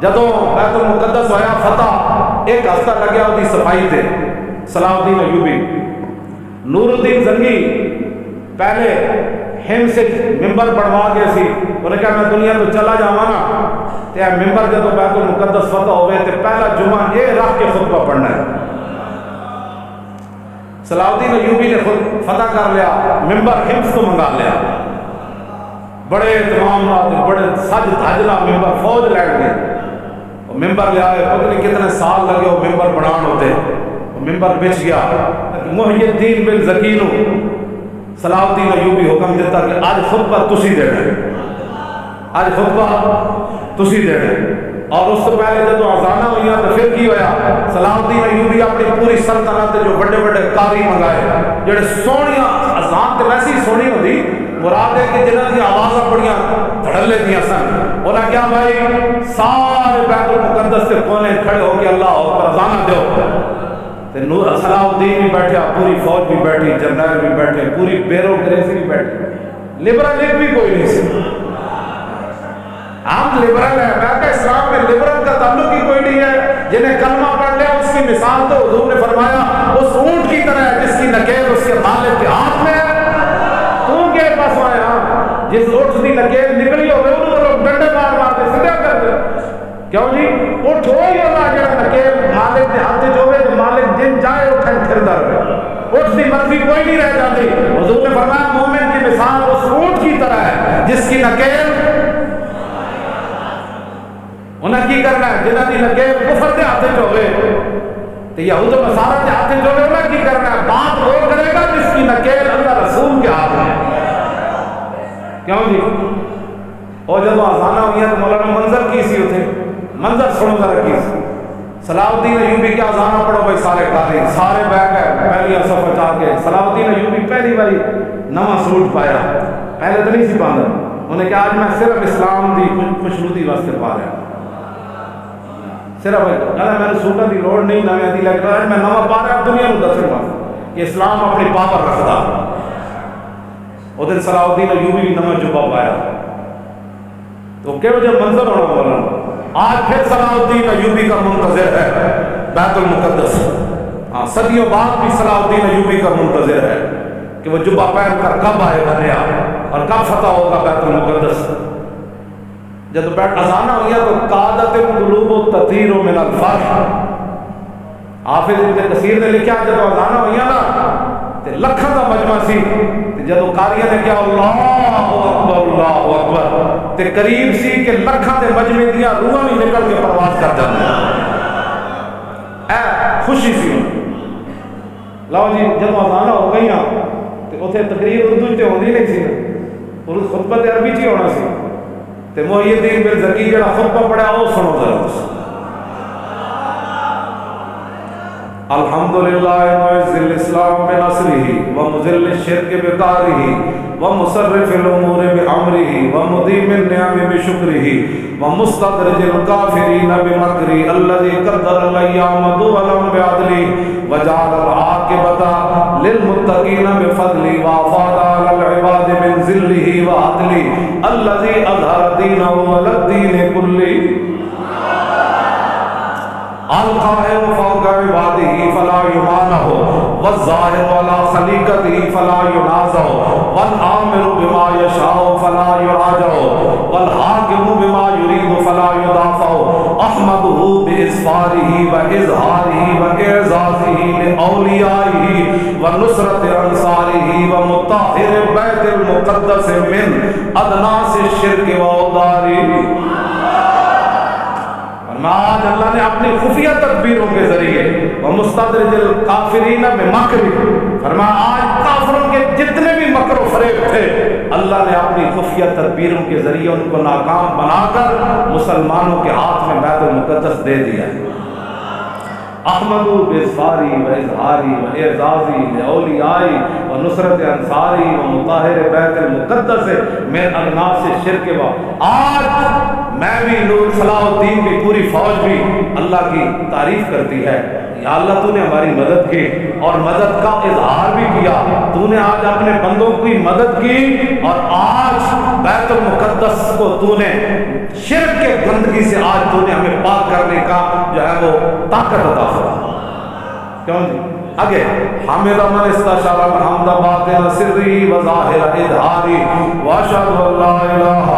جدوں بیت المقدس ہویا فتح ایک ہفتہ لگیا وہ صفائی تے صلاح الدین ایوبی نور الدین زنگی پہلے ہند سے ممبر بڑھوا گئے سی انہیں کہا میں دنیا تو چلا جاواں نا تے ممبر جدوں بیت المقدس فتح ہوئے تے پہلا جمعہ یہ رکھ کے خطبہ پڑھنا ہے صلاح الدین ایوبی نے خود فتح کر لیا ممبر ہند تو منگا لیا بڑے اہتمام بڑے سج دھجلا ممبر فوج لے گئے ممبر لے آئے پتہ نہیں کتنے سال لگے وہ ممبر بڑھان ہوتے ممبر بچ گیا محی الدین بن زکی نو صلاح الدین ایوبی حکم دیتا کہ آج خطبہ تسی دینا ہے آج خطبہ تسی دینا ہے اور اس سے پہلے جب اذانہ ہوئی تو پھر کی ہویا صلاح الدین ایوبی اپنی پوری سلطنت جو بڑے بڑے قاری منگائے جڑے سونیاں اذان تے ویسی سونی ہوتی مراد ہے کہ جنہاں دی آوازاں بڑیاں دھڑلے دیاں سن انہاں کیا بھائی سارے بیت المقدس سے کونے کھڑے ہو کے اللہ اکبر اذانہ دیو تے نور صلاح الدین بھی بیٹھا پوری فوج بھی بیٹھی جرنیل بھی بیٹھے پوری بیوروکریسی بھی بیٹھی لبرل بھی کوئی نہیں سی ہم لبرل ہیں میں کہ اسلام میں لبرل کا تعلق ہی کوئی نہیں ہے جنہیں کلمہ پڑھ لیا اس کی مثال تو حضور نے فرمایا اس اونٹ کی طرح ہے جس کی نکیل اس کے مالک کے ہاتھ میں ہے تو کے پاس آیا جس اونٹ کی نکیل نکلی ہوئے انہوں نے لوگ ڈنڈے مار مار کے سدھا کر دے کیوں جی اونٹ ہو ہی ہوگا جڑا نکیل مالک کے ہاتھ جو ہوئے تو مالک جن جائے اٹھن پھردا رہے اونٹ کی مرضی کوئی نہیں رہ جاتی حضور نے فرمایا مومن کی مثال اس اونٹ کی طرح ہے جس کی نکیل انہیں کی کرنا ہے جنہاں دی نکیل کفر دے ہاتھ ہوئے تو یہود و نصارہ کے ہاتھ ہوئے انہیں کی کرنا ہے بات وہ کرے گا جس کی نکیل اللہ رسول کے ہاتھ ہے کیوں جی اور جب آزانہ ہوئی ہیں تو مولانا منظر کی سی ہوتے منظر سنو ذرا کی سی صلاح الدین ایوبی کے آزانہ پڑھو بھائی سارے قاری سارے بیٹھ گئے پہلی صفحہ چاہ کے صلاح الدین ایوبی پہلی باری نواں سوٹ پایا پہلے تو نہیں سی باندھا انہیں کہا آج میں صرف اسلام دی خوشنودی واسطے پا رہا صرف کہا میں نے سوٹا دی لوڑ نہیں نویں دی لگ رہا ہے میں نواں پا رہا دنیا کو دسن واسطے کہ اسلام اپنی پاور رکھتا وہ دن صلاح الدین ایوبی بھی نواں جبہ پایا تو کہ وجہ منظر ہونا بولا آج پھر صلاح الدین ایوبی کا منتظر ہے بیت المقدس صدیوں بعد بھی صلاح الدین ایوبی کا منتظر ہے کہ وہ جبہ پہن کر کب آئے گا نیا اور کب فتح ہوگا بیت المقدس جب بیٹھ اذانہ ہوئی تو قادت القلوب تطیر من الفرح حافظ ابن کثیر نے لکھا جب اذانہ ہوئی نا تے لکھاں دا مجمع سی جب قاریہ نے کہا اللہ اکبر تے قریب سی کہ لکھاں دے مجمع دیاں روحاں بھی نکل کے پرواز کر جاندے اے خوشی سی لو جی جب اذانہ ہو گئی تے اوتھے تقریر اردو تے ہوندی نہیں سی اور خطبہ تے عربی چ ہونا سی تے محی الدین بن زکی جڑا خطبہ پڑھا وہ سنو ذرا الحمدللہ معز الاسلام بنصرہ ومذل الشرک بقہرہ ومصرف الامور بامرہ ومدیم النعم بشکرہ ومستدرج الکافرین بمکرہ الذی قدر الایام دولا بعدلہ وجعل العاقبۃ للمتقین بفضلہ وافاض علی العباد من ذلہ وعدلہ الذی اظہر دینہ علی الدین کلہ القاہر فوق عبادہ فلا یمانہ والظاہر علی خلیقتہ فلا ینازع والآمر بما یشاء فلا یراجع والحاکم بما یرید فلا یدافع احمدہ باظفارہ واظہارہ واعزازہ لاولیائہ ونصرت انصارہ ومطہر بیت المقدس من ادناس الشرک واوزارہ آج اللہ نے اپنی خفیہ تدبیروں کے ذریعے ومستدرج الکافرین بمکرہ فرمایا آج کافروں کے جتنے بھی مکر و فریب تھے اللہ نے اپنی خفیہ تدبیروں کے ذریعے ان کو ناکام بنا کر مسلمانوں کے ہاتھ میں بیت المقدس دے دیا احمد باظفاری و اظہاری و اعزازی لاولیائی و نصرت انصاری و مطہر بیت المقدس من اغناس شرک و آج میں بھی نور صلاح الدین کی پوری فوج بھی اللہ کی تعریف کرتی ہے یا اللہ تو نے ہماری مدد کی اور مدد کا اظہار بھی کیا تو نے آج اپنے بندوں کی مدد کی اور آج بیت المقدس کو تو نے شرک کے گندگی سے آج تو نے ہمیں جو ہے وہ طاقت عطا فرما. کیوں جی آگے حامد من استشار الحمد باطن سری و ظاہر اظہاری واشهد ان لا الہ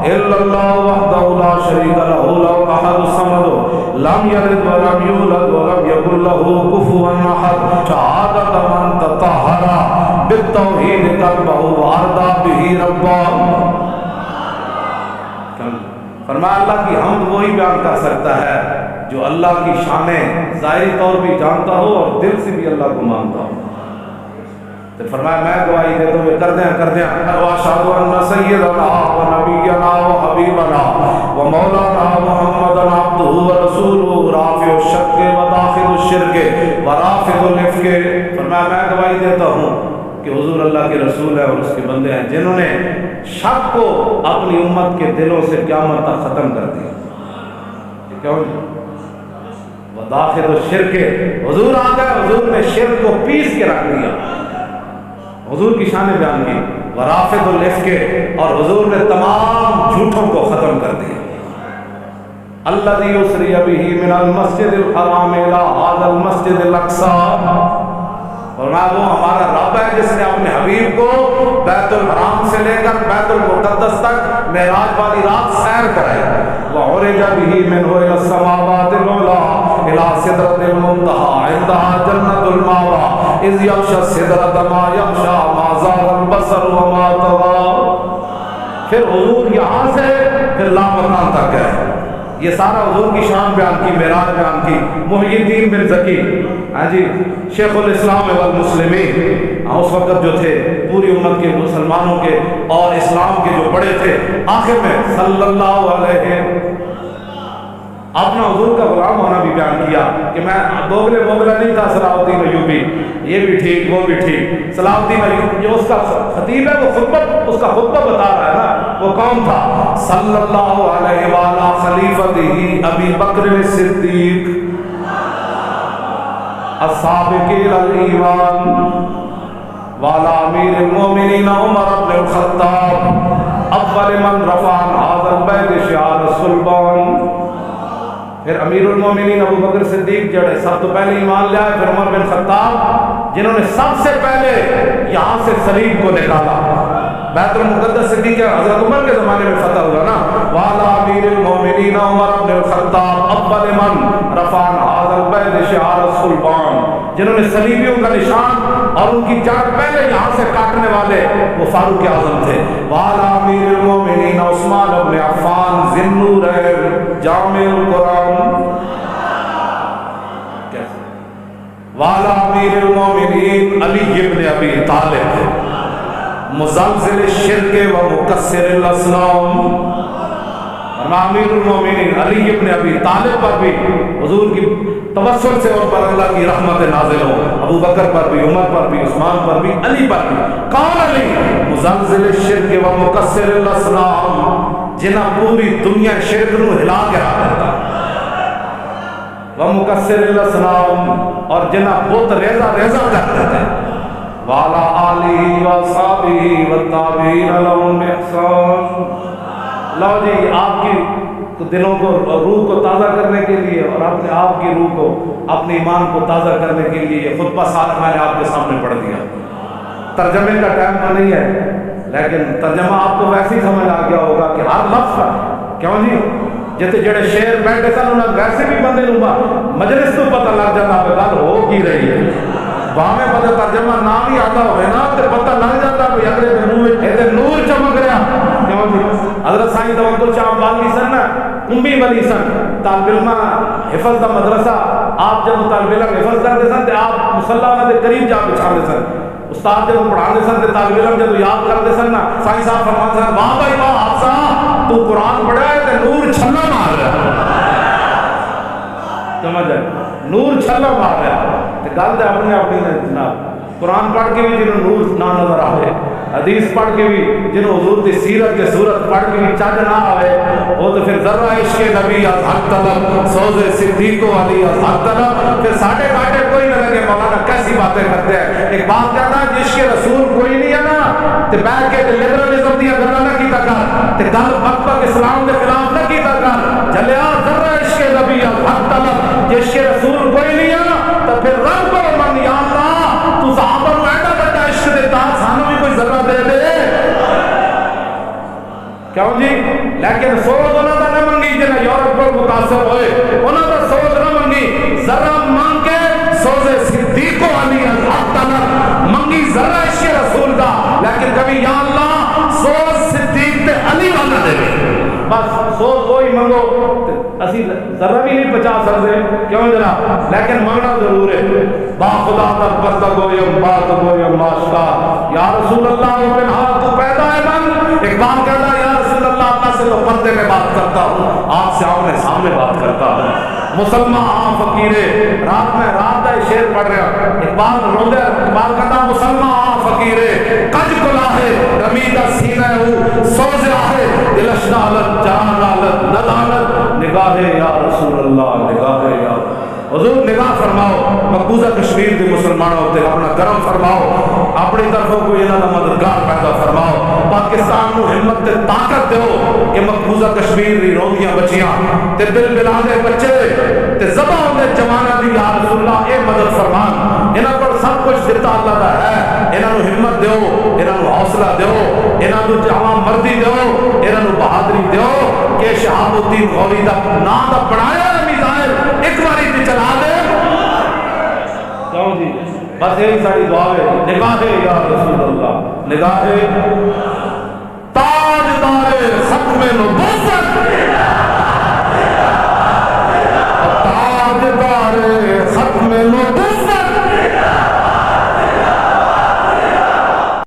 الا اللہ وحدہ لا شریک لہ لہ الاحد الصمد لم یلد ولم یولد ولم یکن لہ کفوا احد شہادۃ من تطہر بالتوحید قلبہ وارضى به ربا. فرمایا اللہ کی حمد وہی بیان کر سکتا ہے جو اللہ کی شانیں ظاہری طور بھی جانتا ہو اور دل سے بھی اللہ کو مانتا ہو. تو فرمایا میں گواہی دیتا ہوں کر دیں واشهد ان سیدنا و نبینا و حبیبنا و مولانا محمد عبدہ و رسولہ رافع الشک و داخل الشرک و رافع الافک. فرمایا میں گواہی دیتا ہوں کہ حضور اللہ کے رسول ہیں اور اس کے بندے ہیں جنہوں نے شک کو اپنی امت کے دلوں سے قیامت تک ختم کر دیا. کیوں داخل الشرک حضور آ گئے, حضور نے شرک کو پیس کے رکھ دیا, حضور کی شان بیان کی. ورافض الافک اور حضور نے تمام جھوٹوں کو ختم کر دیا. الذی یسری بہ من المسجد الحرام الی ھذا المسجد الاقصی. اور وہ ہمارا رب ہے جس نے اپنے حبیب کو بیت الحرام سے لے کر بیت المقدس تک معراج والی رات سیر کرائی. وعرج به منه الى السماوات العلى الى سدرۃ المنتهى عندها جنۃ المأوى اذ یغشى السدرۃ ما یغشى ما زاغ البصر وما طغى. پھر حضور یہاں سے پھر لامکان تک گئے. یہ سارا حضور کی شان بیان کی, معراج بیان کی. محی الدین بن زکی جی شیخ الاسلام والمسلمین اس وقت جو تھے پوری امت کے مسلمانوں کے اور اسلام کے جو بڑے تھے, آخر میں صلی اللہ علیہ اپنا حضور کا غلام ہونا بھی بیان کیا کہ میں دوگلے موگلہ نہیں تھا. صلاح الدین ایوبی یہ بھی ٹھیک وہ بھی ٹھیک. صلاح الدین ایوبی جو اس کا خطیب ہے وہ اس کا خطبہ بتا رہا ہے نا, وہ کون تھا؟ صلی اللہ علیہ وآلہ خلیفتہ ابی بکر الصدیق السابق الى الایمان وعلى امیر المومنین عمر بن الخطاب اول من رفع هذا البيت شعار الصلبان. پھر امیر المومنین ابو بکر صدیق جڑے سب تو پہلے ایمان لے آئے, پھر عمر بن خطاب جنہوں نے سب سے پہلے یہاں سے صلیب کو نکالا. بیت المقدس صدیق حضرت عمر کے زمانے میں فتح ہوا نا. وعلى امیر المومنین عمر بن الخطاب اول من رفع هذا البيت شعار الصلبان, جنہوں نے صلیبیوں کا نشان اور ان کی جان پہلے یہاں سے کاٹنے والے وہ فاروق اعظم تھے. وعلى امیر المومنین عثمان بن عفان ذی النورین جامع القرآن. وعلى امیر المومنین علی بن ابی طالب مزلزل الشرک و مکسر الاصنام. امیر المومنین علی بن ابی طالب پر بھی حضور کی توسل سے اور پر اللہ کی رحمت نازل ہو. ابو بکر پر بھی, عمر پر بھی, عثمان پر بھی, علی پر بھی. کون علی؟ مزلزل الشرک و مکسر الاصنام, جنہ پوری دنیا شرک نو ہلا کے رکھ دیتا. و مکسر الاصنام, اور جنہ بت ریزہ کر دیتے. وعلى آلہ وصحبہ والتابعین لهم بإحسان. لو جی آپ کی دلوں کو, روح کو تازہ کرنے کے لیے اور اپنے آپ کی روح کو, اپنے ایمان کو تازہ کرنے کے لیے یہ خطبہ سارا میں نے آپ کے سامنے پڑھ دیا. ترجمے کا ٹائم تو نہیں ہے, لیکن ترجمہ آپ کو ویسے ہی سمجھ آ گیا ہوگا کہ ہر لفظ کا کیوں جی جیسے جڑے شعر بیٹھے سن انہیں ویسے بھی بندے نوں مجلس تو پتہ لگ جاتا ہے گل ہو کی رہی ہے. باہمیں پتہ ترجمہ نہ بھی آتا ہوئے نا تو پتہ لگ جاتا ہے اگلے دن منہ نور چمک رہا. کیوں جی حضرت سائیں توکل شاہ والی سن نا, کمبی والی سن, طالب علم حفظ دا مدرسہ آپ جب طالب علم حفظ کرتے سن تو آپ مصلی کے قریب جا بچھاتے سن. استاد جب پڑھاتے سن تو طالب علم جب یاد کرتے سن نا, سائیں صاحب فرماتے سن واہ بھائی واہ حافظہ تو قرآن پڑھا ہے تو نور چھلا مار رہا. سمجھ آئے, نور چھلا مار رہا. تو گل تو اپنی اپنی جناب, قرآن پڑھ کے بھی جنہوں نور نہ نظر آئے, حدیث پڑھ کے بھی جنہوں حضور کی سیرت کے صورت پڑھ کے بھی چج نہ آئے, وہ تو پھر ذرہ عشق نبی از حق طلب سوز صدیق علی از حق طلب. پھر ساڑھے کاٹے کوئی نہ لگے مولانا کیسی باتیں کرتے ہیں. ایک بات کہتا ہے عشق رسول کوئی نہیں ہے نا تو بیٹھ کے لبرلزم دیا گلا نہ کیتا کر, تو گل بک بک اسلام کے خلاف نہ کیتا کر. جلیا ذرہ عشق نبی از حق طلب متاثر ہوئے انہوں نے سوچ نہ منگی ذرا مانگ کے سوزے صدیق و علی اللہ منگی ذرا عشق رسول کا لیکن کبھی یا اللہ سوز صدیق تے علی والا دے بس سوز وہی منگو اسی ذرا بھی نہیں بچا سکتے کیوں جناب لیکن مانگنا ضرور ہے با خدا تک بردہ گویم بات گویم ماشتا یا رسول اللہ اپن حال تو پیدا ہے من اقبال کہتا ہے یا رسول اللہ اللہ سے تو پردے میں بات کرتا ہوں آپ سے آمنے سامنے بات کرتا ہوں مسلمان ہاں فقیرے رات میں رات ہے شعر پڑھ رہا اقبال روندے اقبال کہتا مسلمان ہاں فقیرے کج کلا ہے رمیدہ سینہ ہو سوزے آئے دلش نالت جان نالت ندانت نگاہ یا رسول اللہ نگاہ یا حضور نگاہ فرماؤ مقبوضہ کشمیر کے مسلمانوں ہوتے اپنا کرم فرماؤ اپنی طرفوں کو یہ مددگار پیدا فرماؤ پاکستان کو ہمت تے طاقت دو کہ مقبوضہ کشمیر دی روندیاں بچیاں تے بل بلادے بچے تے زباں دے جمانہ دی یا رسول اللہ اے مدد فرمان انہاں پر سب کچھ دیتا اللہ دا ہے انہاں نو ہمت دیو انہاں نو حوصلہ دیو انہاں نو جوان مردی دیو انہاں نو بہادری دیو کہ شہاب الدین غوری دا نام دا بنایا میزائل ایک باری تے چلا دے کیوں جی بس یہی ساری دعا ہے نگاہ یا رسول اللہ نگاہ